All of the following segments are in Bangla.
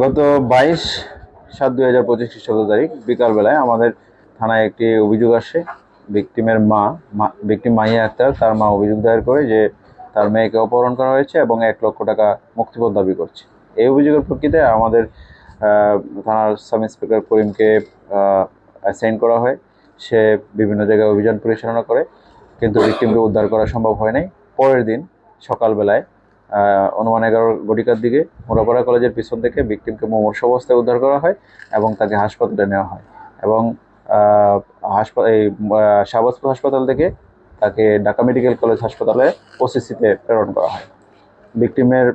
গত 22/7/2025 খ্রিস্টাব্দ তারিখ বিকালবেলায় আমাদের থানায় একটি অভিযোগ আসে। ভিকটিমের ভিকটিম মাহিয়া আক্তার, তার মা অভিযোগ দায়ের করে যে তার মেয়েকে অপহরণ করা হয়েছে এবং 1 লক্ষ টাকা মুক্তিপণ দাবি করছে। এই অভিযোগের প্রেক্ষিতে আমাদের থানার সাব ইন্সপেক্টর করিমকে অ্যাসাইন করা হয়। সে বিভিন্ন জায়গায় অভিযান পরিচালনা করে, কিন্তু ভিকটিমকে উদ্ধার করা সম্ভব হয় নাই। পরের দিন সকালবেলায় অনুমান 11 ঘটিকার দিকে মোরাপাড়া কলেজের পিছন থেকে ভিকটিমকে মুমূর্ষু অবস্থায় উদ্ধার করা হয় এবং তাকে হাসপাতালে নেওয়া হয় এবং শাহবাজপুর হাসপাতাল থেকে তাকে ঢাকা মেডিকেল কলেজ হাসপাতালে ওসিসিতে প্রেরণ করা হয়। ভিকটিমের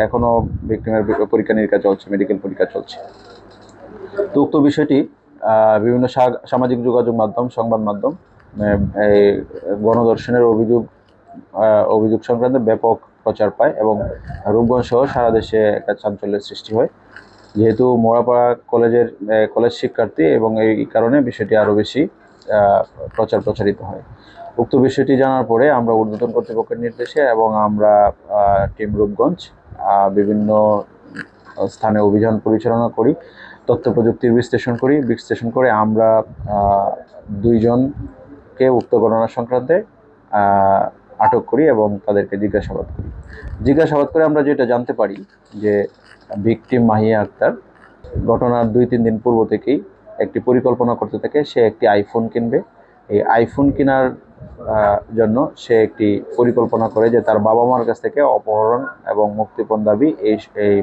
এখনো ভিকটিমের পরীক্ষা নিরীক্ষা চলছে, মেডিকেল পরীক্ষা চলছে। তো উক্ত বিষয়টি বিভিন্ন সামাজিক যোগাযোগ মাধ্যম, সংবাদ মাধ্যম এই গণধর্ষণের অভিযোগ সংক্রান্ত ব্যাপক প্রচার পায় এবং রূপগঞ্জ সহ সারা দেশে একটা চাঞ্চল্যের সৃষ্টি হয়। যেহেতু মোরাপাড়া কলেজ শিক্ষার্থী এবং এই কারণে বিষয়টি আরও বেশি প্রচারিত হয়। উক্ত বিষয়টি জানার পরে আমরা ঊর্ধ্বতন কর্তৃপক্ষের নির্দেশে এবং আমরা টিম রূপগঞ্জ বিভিন্ন স্থানে অভিযান পরিচালনা করি, তথ্য প্রযুক্তির বিশ্লেষণ করে আমরা 2জনকে উক্ত ঘটনা সংক্রান্তে আটক করি এবং তাদেরকে জিজ্ঞাসাবাদ করে আমরা যেটা জানতে পারি যে ভিকটিম মাহিয়া আক্তার ঘটনার 2-3 দিন পূর্ব থেকেই একটি পরিকল্পনা করতে থাকে। সে একটি আইফোন কিনবে। এই আইফোন কেনার জন্য সে একটি পরিকল্পনা করে যে তার বাবা মার কাছ থেকে অপহরণ এবং মুক্তিপণ দাবি, এই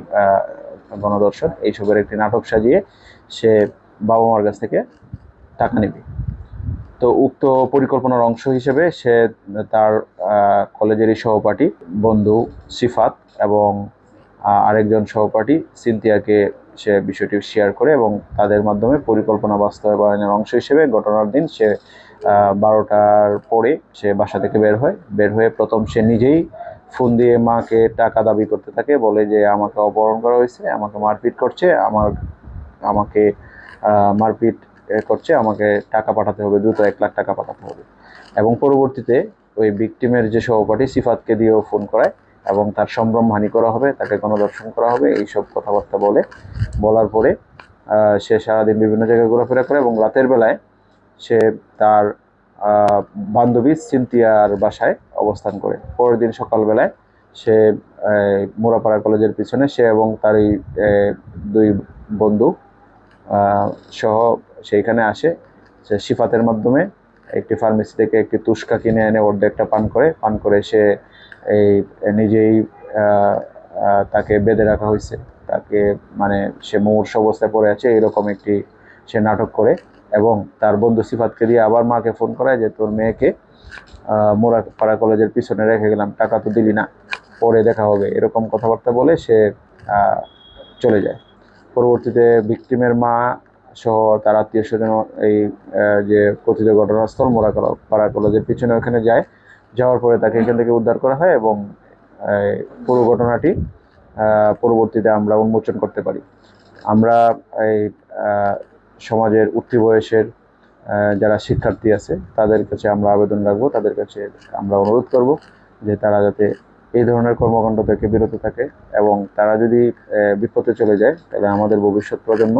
গণধর্ষণ এইসবের একটি নাটক সাজিয়ে সে বাবা মার কাছ থেকে টাকা নেবে। তো উক্ত পরিকল্পনার অংশ হিসেবে সে তার কলেজেরই সহপাঠী বন্ধু সিফাত এবং আরেকজন সহপাঠী সিনথিয়াকে সে বিষয়টি শেয়ার করে এবং তাদের মাধ্যমে পরিকল্পনা বাস্তবায়নের অংশ হিসেবে ঘটনার দিন সে 12টার পরে সে বাসা থেকে বের হয়ে প্রথম সে নিজেই ফোন দিয়ে মাকে টাকা দাবি করতে থাকে, বলে যে আমাকে অপহরণ করা হয়েছে, আমাকে মারপিট করছে, আমাকে মারপিট করছে, আমাকে টাকা পাঠাতে হবে, দ্রুত 1 লাখ টাকা পাঠাতে হবে। এবং পরবর্তীতে ওই ভিকটিমের যে সহপাঠী সিফাতকে দিয়েও ফোন করায় এবং তার সম্ভ্রমহানি করা হবে, তাকে গণধর্ষণ করা হবে, এইসব কথাবার্তা বলার পরে সে সারাদিন বিভিন্ন জায়গায় ঘোরাফেরা করে এবং রাতের বেলায় সে তার বান্ধবী সিনথিয়ার বাসায় অবস্থান করে। পরের দিন সকালবেলায় সে মোরাপাড়া কলেজের পিছনে সে এবং তার এই 2 বন্ধু সহ সেইখানে আসে। সে সিফাতের মাধ্যমে একটি ফার্মেসি থেকে একটি তুস্কা কিনে এনে অর্ধেকটা পান করে সে এই নিজেই তাকে বেঁধে রাখা হয়েছে, তাকে মানে সে মুমূর্ষু অবস্থায় পড়ে আছে এরকম একটি সে নাটক করে এবং তার বন্ধু সিফাতকে দিয়ে আবার মাকে ফোন করায় যে তোর মেয়েকে মোরাপাড়া কলেজের পিছনে রেখে গেলাম, টাকা তো দিলি না, পরে দেখা হবে, এরকম কথাবার্তা বলে সে চলে যায়। পরবর্তীতে ভিকটিমের মা সহ তার আত্মীয় স্বজন এই যে কথিত ঘটনাস্থল মোরাপাড়া কলেজের পিছনে ওখানে যাওয়ার পরে তাকে এখান থেকে উদ্ধার করা হয় এবং পুরো ঘটনাটি পরবর্তীতে আমরা উন্মোচন করতে পারি। আমরা এই সমাজের উঠতি বয়সের যারা শিক্ষার্থী আছে তাদের কাছে আমরা আবেদন রাখবো, তাদের কাছে আমরা অনুরোধ করব যে তারা যাতে এই ধরনের কর্মকাণ্ড থেকে বিরত থাকে এবং তারা যদি বিপথে চলে যায় তাহলে আমাদের ভবিষ্যৎ প্রজন্ম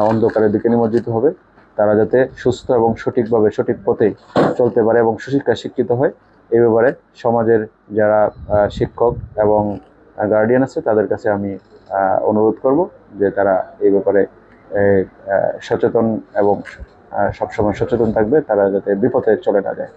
অন্ধকারের দিকে নিমজ্জিত হবে। তারা যাতে সুস্থ এবং সঠিকভাবে সঠিক পথে চলতে পারে এবং সুশিক্ষায় শিক্ষিত হয়, এই ব্যাপারে সমাজের যারা শিক্ষক এবং গার্ডিয়ান আছে তাদের কাছে আমি অনুরোধ করব যে তারা এই ব্যাপারে সচেতন এবং সবসময় সচেতন থাকবে, তারা যাতে বিপথে চলে না যায়।